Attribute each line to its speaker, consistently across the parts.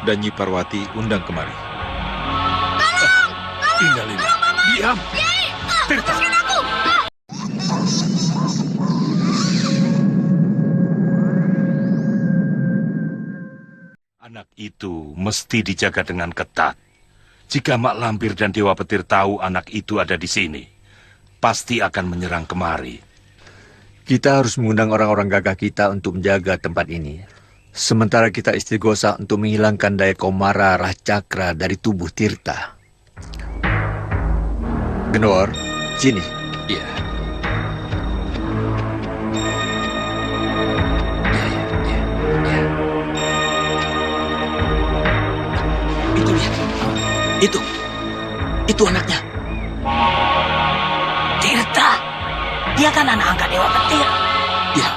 Speaker 1: dan Nyi Parwati undang kemari.
Speaker 2: Innalillah. Diam. Tirta. Anak itu mesti dijaga dengan ketat. Jika Mak Lampir dan Dewa Petir tahu anak itu ada di sini, pasti akan menyerang kemari.
Speaker 3: Kita harus mengundang orang-orang gagah kita untuk menjaga tempat ini. Sementara kita istighosa untuk menghilangkan daya komara Rah Cakra dari tubuh Tirta. Gendor, sini.
Speaker 1: Iya.
Speaker 2: Itu dia. Itu anaknya.
Speaker 4: Tirta, dia kan anak angkat Dewa Petir.
Speaker 2: Ya.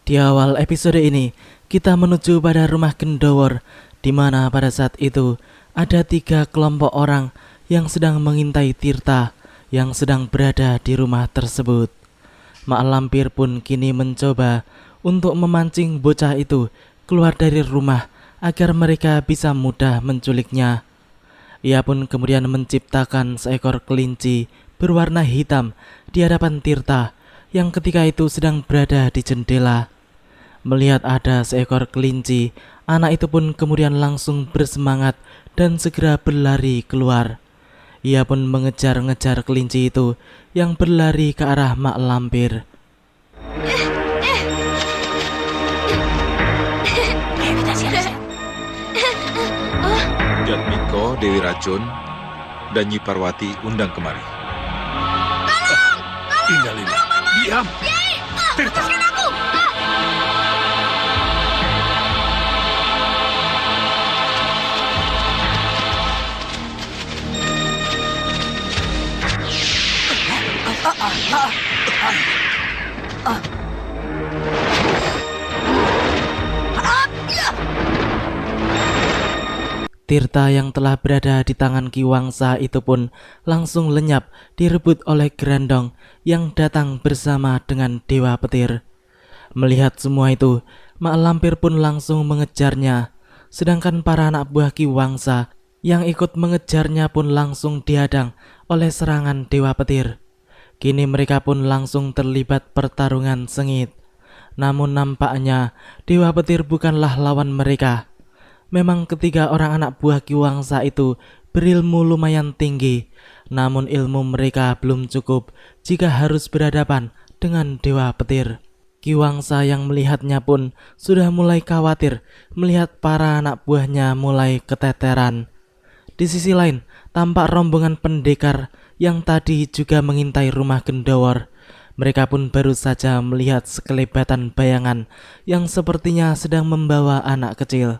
Speaker 5: Di awal episode ini, kita menuju pada rumah Gendowor, di mana pada saat itu ada 3 kelompok orang yang sedang mengintai Tirta yang sedang berada di rumah tersebut. Mak Lampir pun kini mencoba untuk memancing bocah itu keluar dari rumah agar mereka bisa mudah menculiknya. Ia pun kemudian menciptakan seekor kelinci berwarna hitam di hadapan Tirta yang ketika itu sedang berada di jendela. Melihat ada seekor kelinci, anak itu pun kemudian langsung bersemangat dan segera berlari keluar. Ia pun mengejar-ngejar kelinci itu yang berlari ke arah Mak Lampir.
Speaker 4: Kita siap-siap.
Speaker 1: Jatmiko, Dewi Racun, dan Nyi Parwati undang kemari.
Speaker 2: Innalillah. Diam. Tirta.
Speaker 5: Tirta yang telah berada di tangan Ki Wangsa itu pun langsung lenyap direbut oleh Grandong yang datang bersama dengan Dewa Petir. Melihat semua itu, Mak Lampir pun langsung mengejarnya, sedangkan para anak buah Ki Wangsa yang ikut mengejarnya pun langsung dihadang oleh serangan Dewa Petir. Kini mereka pun langsung terlibat pertarungan sengit. Namun nampaknya Dewa Petir bukanlah lawan mereka. Memang ketiga orang anak buah Ki Wangsa itu berilmu lumayan tinggi, namun ilmu mereka belum cukup jika harus berhadapan dengan Dewa Petir. Ki Wangsa yang melihatnya pun sudah mulai khawatir melihat para anak buahnya mulai keteteran. Di sisi lain, tampak rombongan pendekar yang tadi juga mengintai rumah Gendowor. Mereka pun baru saja melihat sekelebatan bayangan yang sepertinya sedang membawa anak kecil.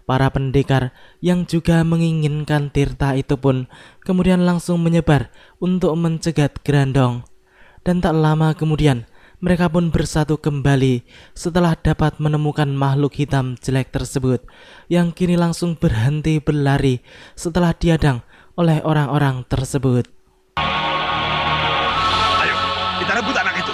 Speaker 5: Para pendekar yang juga menginginkan Tirta itu pun kemudian langsung menyebar untuk mencegat Grandong. Dan tak lama kemudian mereka pun bersatu kembali setelah dapat menemukan makhluk hitam jelek tersebut yang kini langsung berhenti berlari setelah dihadang oleh orang-orang tersebut.
Speaker 2: Ayo, kita rebut anak itu.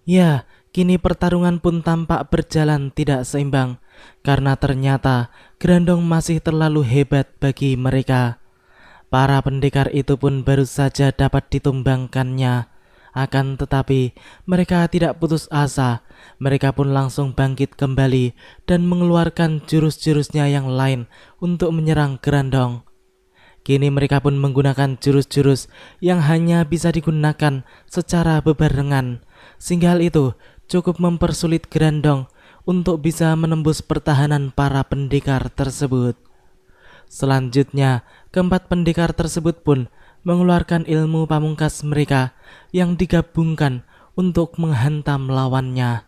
Speaker 5: Ya, kini pertarungan pun tampak berjalan tidak seimbang karena ternyata Grandong masih terlalu hebat bagi mereka. Para pendekar itu pun baru saja dapat ditumbangkannya. Akan tetapi mereka tidak putus asa. Mereka pun langsung bangkit kembali dan mengeluarkan jurus-jurusnya yang lain untuk menyerang Grandong. Kini mereka pun menggunakan jurus-jurus yang hanya bisa digunakan secara bebarengan, sehingga hal itu cukup mempersulit Grandong untuk bisa menembus pertahanan para pendekar tersebut. Selanjutnya, keempat pendekar tersebut pun mengeluarkan ilmu pamungkas mereka yang digabungkan untuk menghantam lawannya.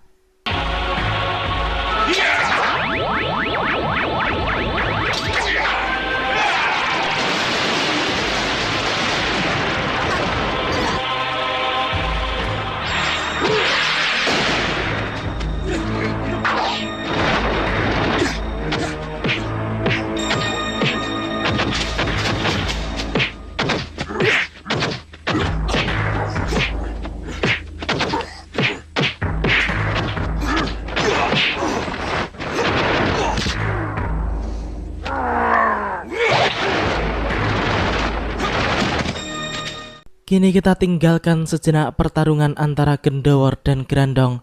Speaker 5: Kini kita tinggalkan sejenak pertarungan antara Gendowor dan Grandong.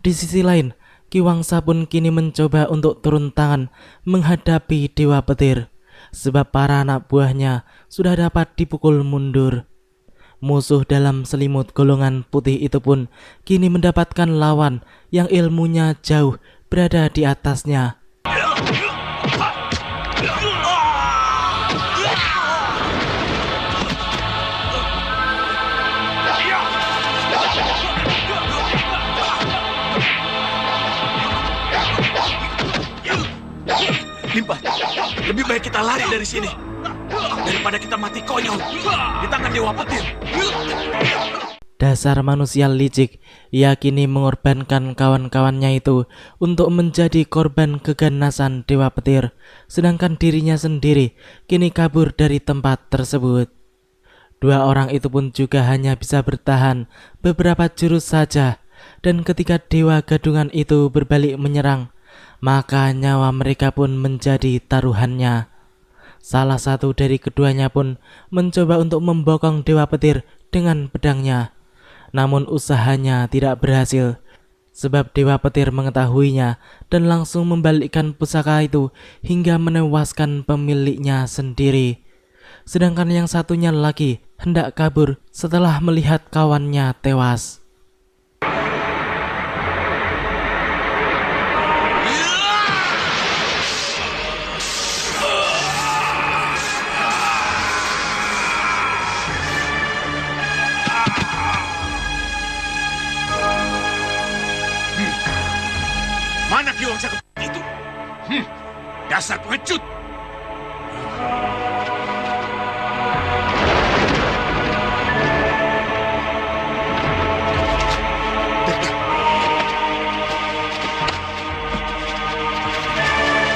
Speaker 5: Di sisi lain, Ki Wangsa pun kini mencoba untuk turun tangan menghadapi Dewa Petir, sebab para anak buahnya sudah dapat dipukul mundur. Musuh dalam selimut golongan putih itu pun kini mendapatkan lawan yang ilmunya jauh berada di atasnya.
Speaker 6: Limpa, lebih baik kita lari dari sini daripada kita mati konyol di tangan Dewa Petir.
Speaker 5: Dasar manusia licik, ia kini mengorbankan kawan-kawannya itu untuk menjadi korban keganasan Dewa Petir, sedangkan dirinya sendiri kini kabur dari tempat tersebut. Dua orang itu pun juga hanya bisa bertahan beberapa jurus saja, dan ketika Dewa Gadungan itu berbalik menyerang, maka nyawa mereka pun menjadi taruhannya. Salah satu dari keduanya pun mencoba untuk membokong Dewa Petir dengan pedangnya. Namun usahanya tidak berhasil, sebab Dewa Petir mengetahuinya dan langsung membalikkan pusaka itu hingga menewaskan pemiliknya sendiri. Sedangkan yang satunya lagi hendak kabur setelah melihat kawannya tewas.
Speaker 2: Mana Ki Wangsa itu? Dasar pengecut!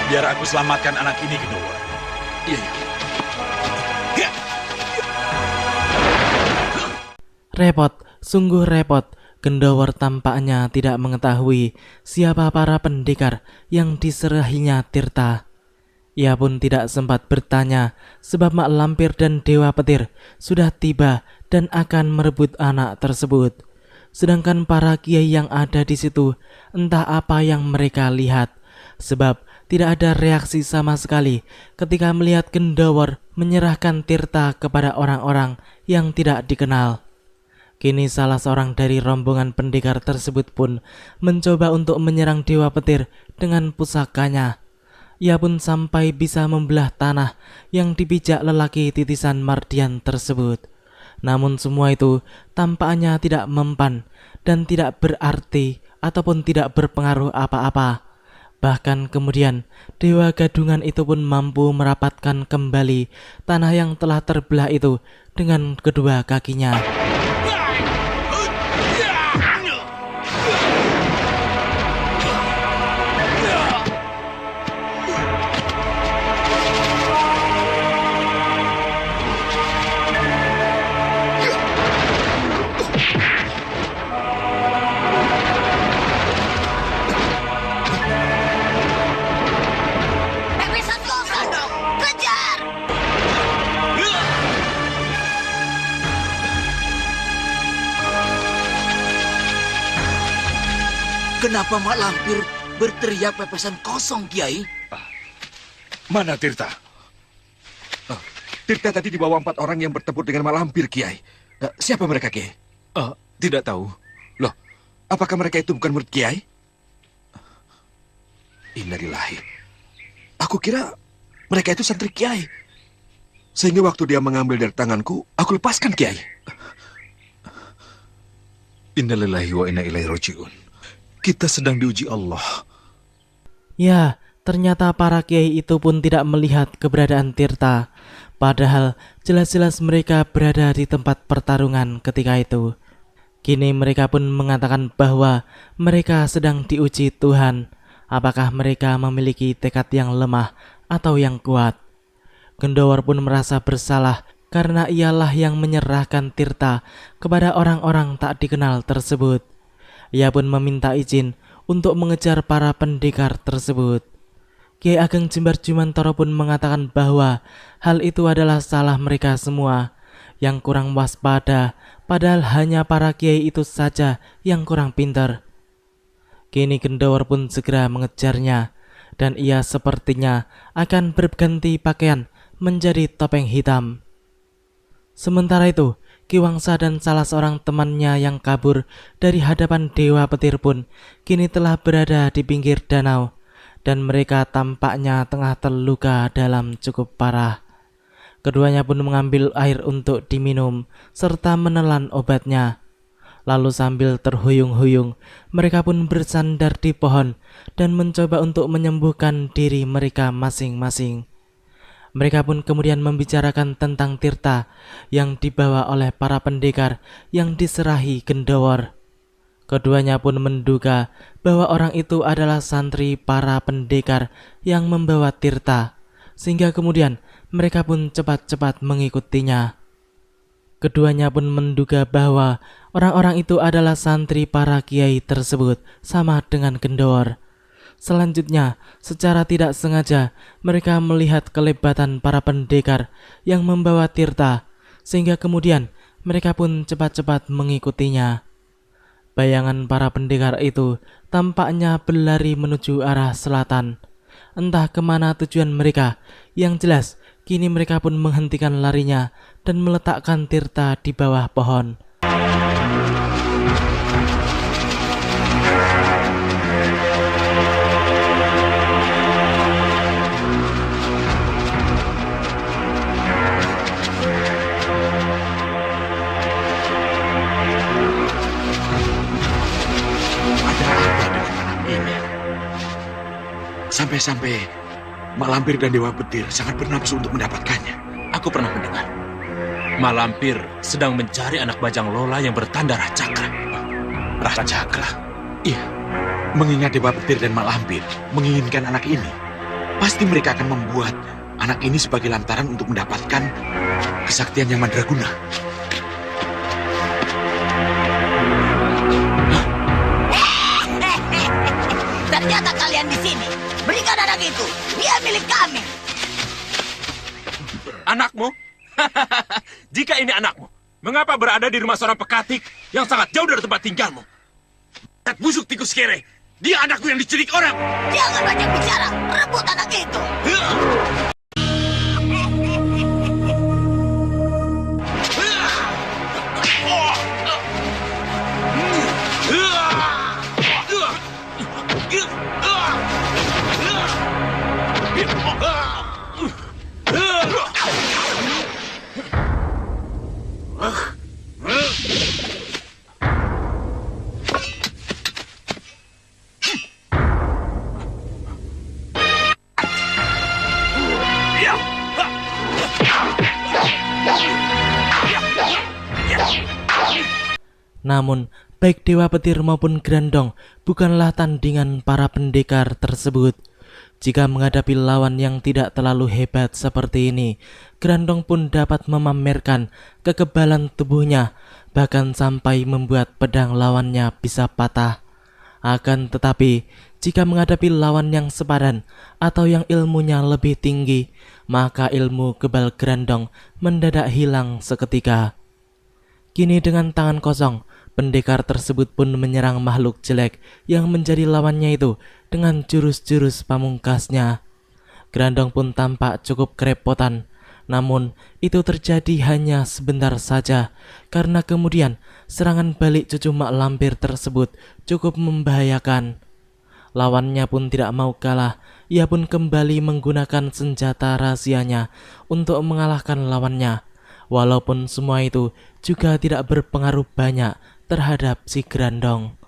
Speaker 6: Biar aku selamatkan anak ini, Gendowor. Iya.
Speaker 5: Repot, sungguh repot. Gendowor tampaknya tidak mengetahui siapa para pendekar yang diserahinya Tirta. Ia pun tidak sempat bertanya sebab Mak Lampir dan Dewa Petir sudah tiba dan akan merebut anak tersebut. Sedangkan para kiai yang ada di situ entah apa yang mereka lihat, sebab tidak ada reaksi sama sekali ketika melihat Gendowor menyerahkan Tirta kepada orang-orang yang tidak dikenal. Kini salah seorang dari rombongan pendekar tersebut pun mencoba untuk menyerang Dewa Petir dengan pusakanya. Ia pun sampai bisa membelah tanah yang dipijak lelaki titisan Mardian tersebut. Namun semua itu tampaknya tidak mempan dan tidak berarti ataupun tidak berpengaruh apa-apa. Bahkan kemudian Dewa Gadungan itu pun mampu merapatkan kembali tanah yang telah terbelah itu dengan kedua kakinya.
Speaker 4: Pepesan kosong, kejar!
Speaker 6: Kenapa Mak Lampir berteriak pepesan kosong, Kiai?
Speaker 2: Mana Tirta?
Speaker 7: Tirta tadi dibawa 4 orang yang bertempur dengan Mak Lampir, Kiai. Siapa mereka, Kiai?
Speaker 1: Tidak tahu.
Speaker 7: Loh, apakah mereka itu bukan murid Kiai? Innalillahi. Aku kira mereka itu santri Kiai. Sehingga waktu dia mengambil dari tanganku, aku lepaskan, Kiai.
Speaker 1: Innalillahi wa inna ilaihi raji'un. Kita sedang diuji Allah.
Speaker 5: Ya, ternyata para kiai itu pun tidak melihat keberadaan Tirta. Padahal jelas-jelas mereka berada di tempat pertarungan ketika itu. Kini mereka pun mengatakan bahwa mereka sedang diuji Tuhan. Apakah mereka memiliki tekad yang lemah atau yang kuat? Gendowor pun merasa bersalah karena ialah yang menyerahkan Tirta kepada orang-orang tak dikenal tersebut. Ia pun meminta izin untuk mengejar para pendekar tersebut. Kiai Ageng Jembar Jumantoro pun mengatakan bahwa hal itu adalah salah mereka semua. yang kurang waspada, padahal hanya para kiai itu saja yang kurang pintar. Kini Gendawar pun segera mengejarnya, dan ia sepertinya akan berganti pakaian menjadi topeng hitam. Sementara itu, Ki Wangsa dan salah seorang temannya yang kabur dari hadapan Dewa Petir pun kini telah berada di pinggir danau, dan mereka tampaknya tengah terluka dalam cukup parah. Keduanya pun mengambil air untuk diminum serta menelan obatnya. Lalu sambil terhuyung-huyung, mereka pun bersandar di pohon dan mencoba untuk menyembuhkan diri mereka masing-masing. Mereka pun kemudian membicarakan tentang Tirta yang dibawa oleh para pendekar yang diserahi Gendawar. Keduanya pun menduga bahwa orang itu adalah santri para pendekar yang membawa Tirta, sehingga kemudian mereka pun cepat-cepat mengikutinya. Keduanya pun menduga bahwa orang-orang itu adalah santri para kiai tersebut sama dengan Gendawar. Selanjutnya, secara tidak sengaja, mereka melihat kelebatan para pendekar yang membawa Tirta, sehingga kemudian mereka pun cepat-cepat mengikutinya. Bayangan para pendekar itu tampaknya berlari menuju arah selatan. Entah kemana tujuan mereka, yang jelas kini mereka pun menghentikan larinya dan meletakkan Tirta di bawah pohon.
Speaker 7: Sampai-sampai Mak Lampir dan Dewa Petir sangat bernafsu untuk mendapatkannya.
Speaker 6: Aku pernah mendengar. Mak Lampir sedang mencari anak bajang Lola yang bertanda Rahcakra.
Speaker 7: Rahcakra? Iya. Mengingat Dewa Petir dan Mak Lampir menginginkan anak ini, pasti mereka akan membuat anak ini sebagai lantaran untuk mendapatkan kesaktian yang mandraguna.
Speaker 4: Ternyata kalian di sini. Berikan anak itu. Dia milik kami.
Speaker 6: Anakmu? Jika ini anakmu, mengapa berada di rumah seorang pekatik yang sangat jauh dari tempat tinggalmu? Busuk tikus kere, dia anakku yang diculik orang.
Speaker 4: Jangan banyak bicara. Rebut anak itu.
Speaker 5: Namun, baik Dewa Petir maupun Grandong bukanlah tandingan para pendekar tersebut. Jika menghadapi lawan yang tidak terlalu hebat seperti ini, Grandong pun dapat memamerkan kekebalan tubuhnya, bahkan sampai membuat pedang lawannya bisa patah. Akan tetapi, jika menghadapi lawan yang sepadan atau yang ilmunya lebih tinggi, maka ilmu kebal Grandong mendadak hilang seketika. Kini dengan tangan kosong, pendekar tersebut pun menyerang makhluk jelek yang menjadi lawannya itu dengan jurus-jurus pamungkasnya. Grandong pun tampak cukup kerepotan, namun itu terjadi hanya sebentar saja, karena kemudian serangan balik cucu Mak Lampir tersebut cukup membahayakan. Lawannya pun tidak mau kalah, ia pun kembali menggunakan senjata rahasianya untuk mengalahkan lawannya. Walaupun semua itu juga tidak berpengaruh banyak terhadap si Grandong.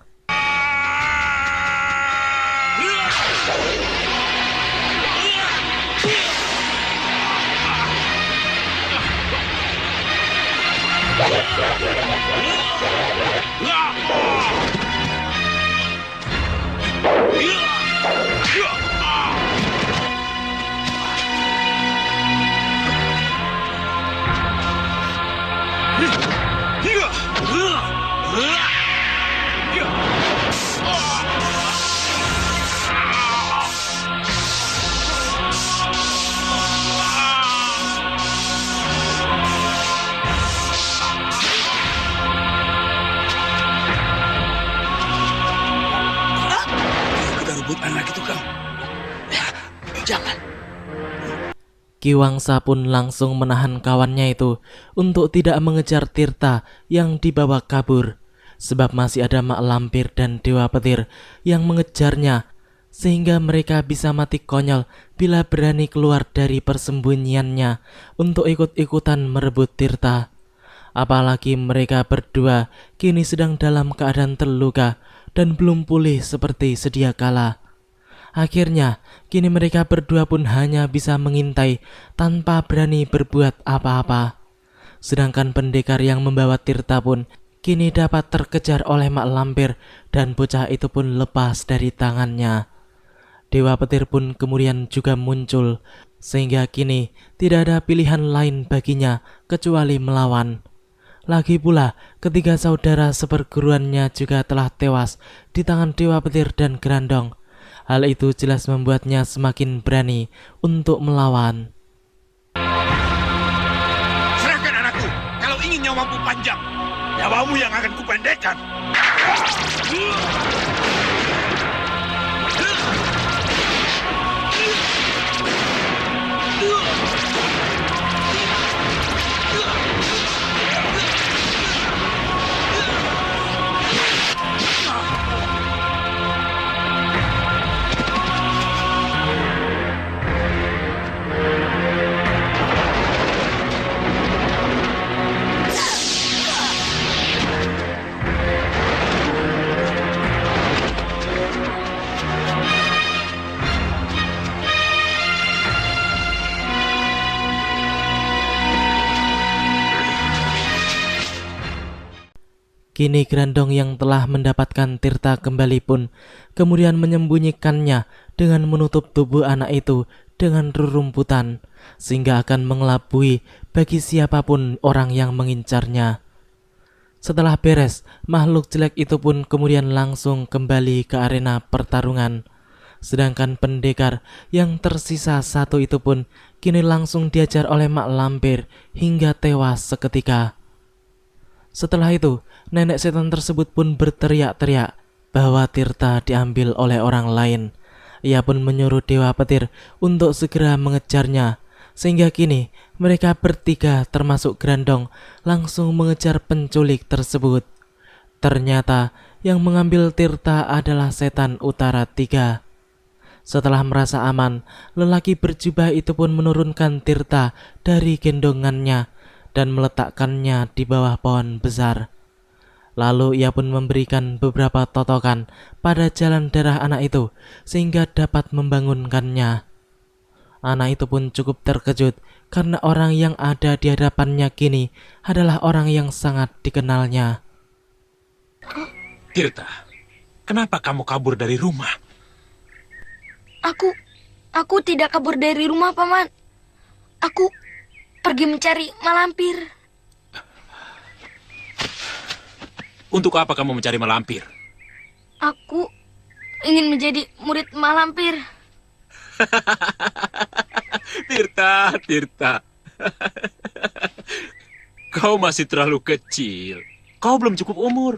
Speaker 7: anak itu kau. Jangan.
Speaker 5: Ki Wangsa pun langsung menahan kawannya itu untuk tidak mengejar Tirta yang dibawa kabur, sebab masih ada Mak Lampir dan Dewa Petir yang mengejarnya, sehingga mereka bisa mati konyol bila berani keluar dari persembunyiannya untuk ikut-ikutan merebut Tirta. Apalagi mereka berdua kini sedang dalam keadaan terluka dan belum pulih seperti sedia kala. Akhirnya, kini mereka berdua pun hanya bisa mengintai tanpa berani berbuat apa-apa. Sedangkan pendekar yang membawa Tirta pun kini dapat terkejar oleh Mak Lampir dan bocah itu pun lepas dari tangannya. Dewa Petir pun kemudian juga muncul, sehingga kini tidak ada pilihan lain baginya kecuali melawan. Lagi pula, ketiga saudara seperguruannya juga telah tewas di tangan Dewa Petir dan Grandong. Hal itu jelas membuatnya semakin berani untuk melawan.
Speaker 2: Serahkan anakku. Kalau ingin nyawamu panjang, nyawamu yang akan kupendekkan.
Speaker 5: Kini Grandong yang telah mendapatkan Tirta kembali pun kemudian menyembunyikannya dengan menutup tubuh anak itu dengan rerumputan, sehingga akan mengelabui bagi siapapun orang yang mengincarnya. Setelah beres, makhluk jelek itu pun kemudian langsung kembali ke arena pertarungan. Sedangkan pendekar yang tersisa satu itu pun kini langsung diajar oleh Mak Lampir hingga tewas seketika. Setelah itu, nenek setan tersebut pun berteriak-teriak bahwa Tirta diambil oleh orang lain. Ia pun menyuruh Dewa Petir untuk segera mengejarnya, sehingga kini mereka bertiga termasuk Grandong langsung mengejar penculik tersebut. Ternyata yang mengambil Tirta adalah setan utara 3. Setelah merasa aman, lelaki berjubah itu pun menurunkan Tirta dari gendongannya dan meletakkannya di bawah pohon besar. Lalu ia pun memberikan beberapa totokan pada jalan darah anak itu sehingga dapat membangunkannya. Anak itu pun cukup terkejut karena orang yang ada di hadapannya kini adalah orang yang sangat dikenalnya.
Speaker 6: Tirta, kenapa kamu kabur dari rumah?
Speaker 8: Aku tidak kabur dari rumah, Paman. Aku pergi mencari Malampir.
Speaker 6: Untuk apa kamu mencari Malampir?
Speaker 8: Aku ingin menjadi murid Malampir.
Speaker 6: Tirta. Kau masih terlalu kecil. Kau belum cukup umur.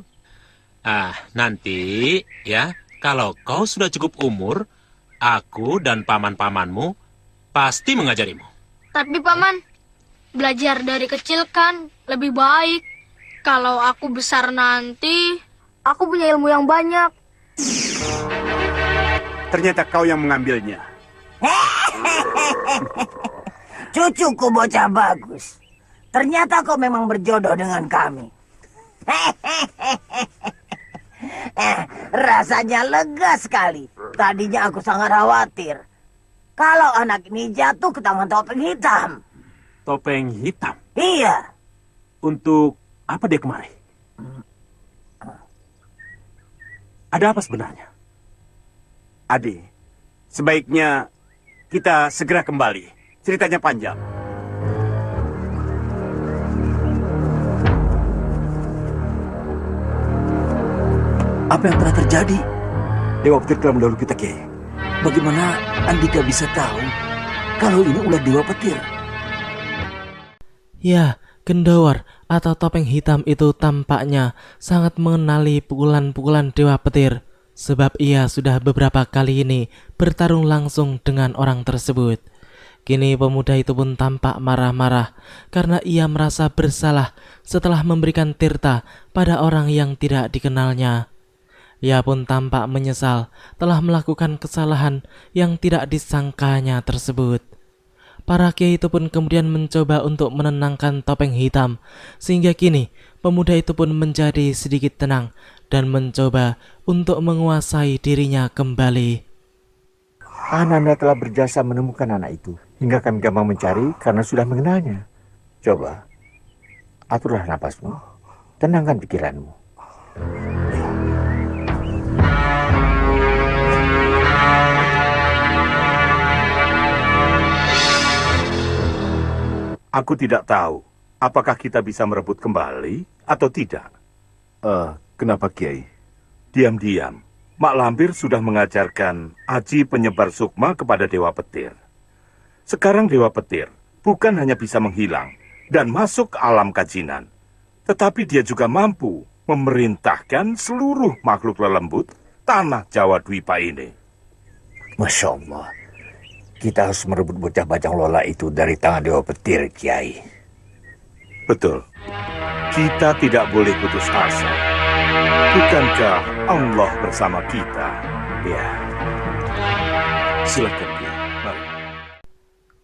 Speaker 6: Nanti ya, kalau kau sudah cukup umur, aku dan paman-pamanmu pasti mengajarimu.
Speaker 8: Tapi Paman, belajar dari kecil kan lebih baik. Kalau aku besar nanti, aku punya ilmu yang banyak.
Speaker 9: Ternyata kau yang mengambilnya.
Speaker 4: Cucuku bocah bagus. Ternyata kau memang berjodoh dengan kami. Rasanya lega sekali. Tadinya aku sangat khawatir kalau anak ini jatuh ke tangan topeng hitam.
Speaker 7: Topeng hitam?
Speaker 4: Iya.
Speaker 7: Untuk apa dia kemari? Ada apa sebenarnya?
Speaker 9: Ade, sebaiknya kita segera kembali. Ceritanya panjang.
Speaker 10: Apa yang telah terjadi? Dewa Petir telah mendahului kita, Kiai. Bagaimana Andika bisa tahu kalau ini ulah Dewa Petir?
Speaker 5: Ya, Gendawar atau topeng hitam itu tampaknya sangat mengenali pukulan-pukulan Dewa Petir. sebab ia sudah beberapa kali ini bertarung langsung dengan orang tersebut. Kini pemuda itu pun tampak marah-marah karena ia merasa bersalah setelah memberikan tirta pada orang yang tidak dikenalnya. Ia pun tampak menyesal telah melakukan kesalahan yang tidak disangkanya tersebut. Para kiai itu pun kemudian mencoba untuk menenangkan topeng hitam, sehingga kini pemuda itu pun menjadi sedikit tenang dan mencoba untuk menguasai dirinya kembali.
Speaker 3: Ananda telah berjasa menemukan anak itu, hingga kami gampang mencari karena sudah mengenalnya. Coba, aturlah napasmu, tenangkan pikiranmu.
Speaker 2: Aku tidak tahu apakah kita bisa merebut kembali atau tidak.
Speaker 10: Kenapa Kiai?
Speaker 2: Diam-diam, Mak Lampir sudah mengajarkan aji penyebar sukma kepada Dewa Petir. Sekarang Dewa Petir bukan hanya bisa menghilang dan masuk ke alam kajinan, tetapi dia juga mampu memerintahkan seluruh makhluk lelembut tanah Jawa Dwipa ini.
Speaker 3: Masya Allah, kita harus merebut bocah bajang lola itu dari tangan Dewa Petir, Kiai.
Speaker 2: Betul, kita tidak boleh putus asa. Bukankah Allah bersama kita? Ya. Silakan, Kiai. Mari.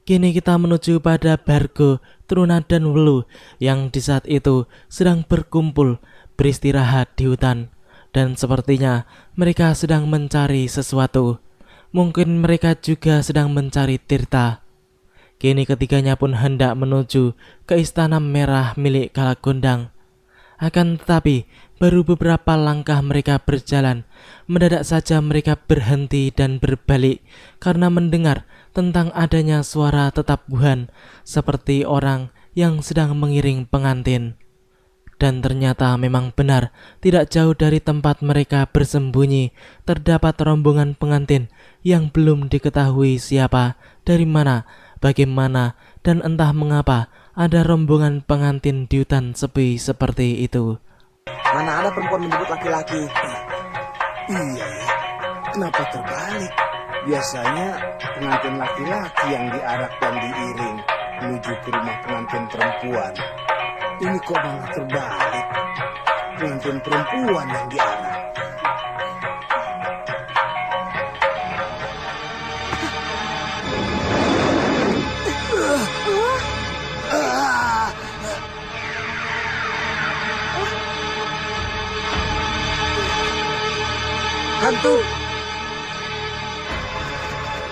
Speaker 5: Kini kita menuju pada Bargo, Truna dan Welu yang di saat itu sedang berkumpul beristirahat di hutan. Dan sepertinya mereka sedang mencari sesuatu. Mungkin mereka juga sedang mencari tirta. Kini ketiganya pun hendak menuju ke istana merah milik Kalagondang. Akan tetapi, baru beberapa langkah mereka berjalan, mendadak saja mereka berhenti dan berbalik karena mendengar tentang adanya suara tetabuhan seperti orang yang sedang mengiring pengantin. Dan ternyata memang benar, tidak jauh dari tempat mereka bersembunyi terdapat rombongan pengantin yang belum diketahui siapa, dari mana, bagaimana, dan entah mengapa ada rombongan pengantin di hutan sepi seperti itu.
Speaker 11: Mana ada perempuan menyebut laki-laki? Iya ya, kenapa terbalik? Biasanya pengantin laki-laki yang diarak dan diiring menuju ke rumah pengantin perempuan. Ini kok malah terbalik? Pengantin perempuan yang diarak.
Speaker 8: Hantu.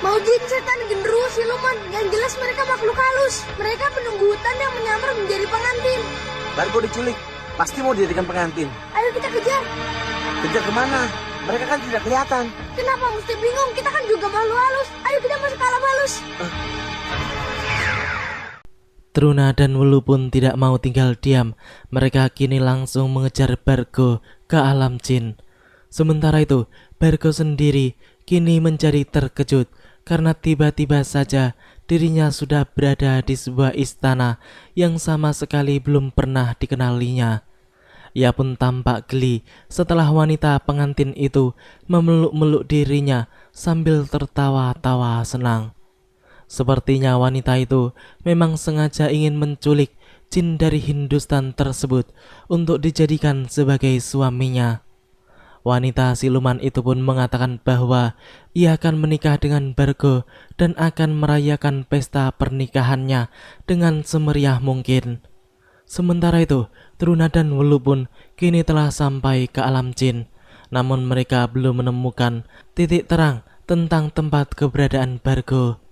Speaker 8: Mau jin, setan, genderuwo, siluman. Yang jelas mereka makhluk halus. Mereka penunggu hutan yang menyamar menjadi pengantin.
Speaker 11: Bargo diculik, pasti mau dijadikan pengantin.
Speaker 8: Ayo kita kejar.
Speaker 11: Kejar kemana? Mereka kan tidak kelihatan.
Speaker 8: Kenapa mesti bingung? Kita kan juga makhluk halus. Ayo kita masuk ke alam halus.
Speaker 5: Truna dan Welu pun tidak mau tinggal diam. Mereka kini langsung mengejar Bargo ke alam jin. Sementara itu, Bargo sendiri kini menjadi terkejut karena tiba-tiba saja dirinya sudah berada di sebuah istana yang sama sekali belum pernah dikenalinya. Ia pun tampak geli setelah wanita pengantin itu memeluk-meluk dirinya sambil tertawa-tawa senang. Sepertinya wanita itu memang sengaja ingin menculik jin dari Hindustan tersebut untuk dijadikan sebagai suaminya. Wanita siluman itu pun mengatakan bahwa ia akan menikah dengan Bargo dan akan merayakan pesta pernikahannya dengan semeriah mungkin. Sementara itu, Truna dan Welu pun kini telah sampai ke alam jin. Namun mereka belum menemukan titik terang tentang tempat keberadaan Bargo.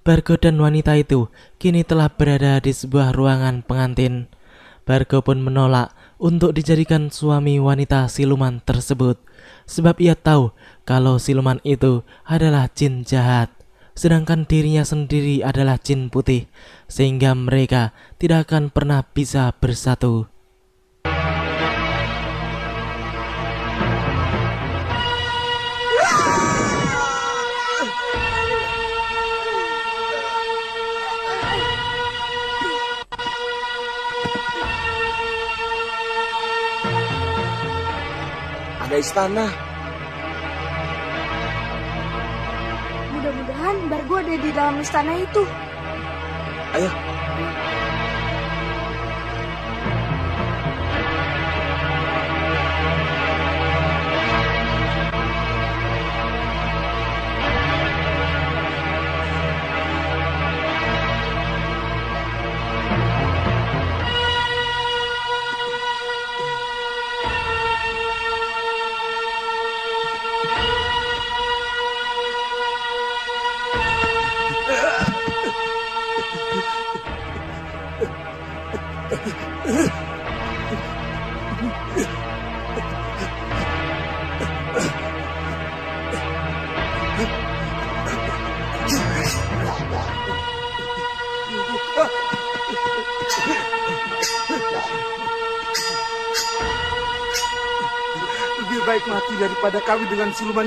Speaker 5: Bargo dan wanita itu kini telah berada di sebuah ruangan pengantin. Bargo pun menolak untuk dijadikan suami wanita siluman tersebut, sebab ia tahu kalau siluman itu adalah jin jahat, sedangkan dirinya sendiri adalah jin putih, sehingga mereka tidak akan pernah bisa bersatu.
Speaker 11: Ada istana.
Speaker 8: Paman, Bargo ada di dalam istana itu.
Speaker 11: Ayo. Lebih baik mati daripada kawin dengan siluman.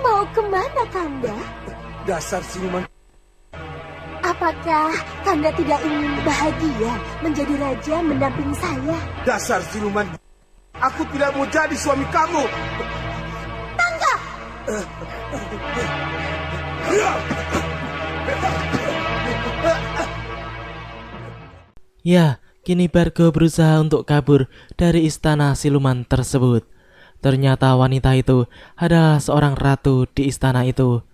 Speaker 8: Mau kemana, Kanda?
Speaker 11: Dasar siluman.
Speaker 8: Apakah Kanda tidak ingin bahagia menjadi raja mendampingi saya?
Speaker 11: Dasar siluman. Aku tidak mau jadi suami kamu.
Speaker 8: Tangga!
Speaker 5: Ya, kini Bargo berusaha untuk kabur dari istana siluman tersebut. Ternyata wanita itu adalah seorang ratu di istana itu.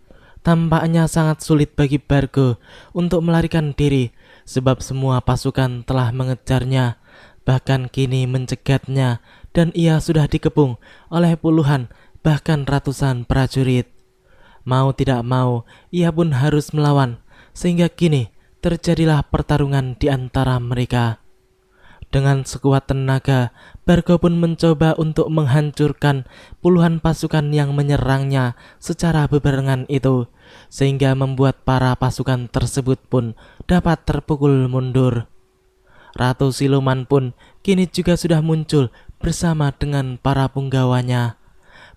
Speaker 5: Tampaknya sangat sulit bagi Bargo untuk melarikan diri sebab semua pasukan telah mengejarnya, bahkan kini mencegatnya, dan ia sudah dikepung oleh puluhan bahkan ratusan prajurit. Mau tidak mau, ia pun harus melawan, sehingga kini terjadilah pertarungan di antara mereka. Dengan sekuat tenaga, Bargo pun mencoba untuk menghancurkan puluhan pasukan yang menyerangnya secara bebarengan itu, sehingga membuat para pasukan tersebut pun dapat terpukul mundur. Ratu Siluman pun kini juga sudah muncul bersama dengan para punggawanya.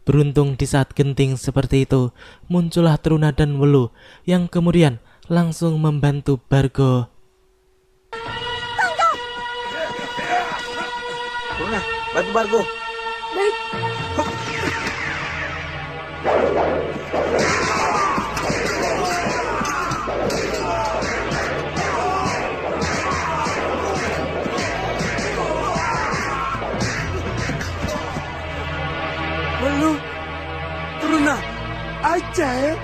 Speaker 5: Beruntung di saat genting seperti itu, muncullah Truna dan Welu yang kemudian langsung membantu Bargo.
Speaker 11: Truna, bantu Bargo.
Speaker 8: Baik.
Speaker 11: Welu, Truna, aja ya.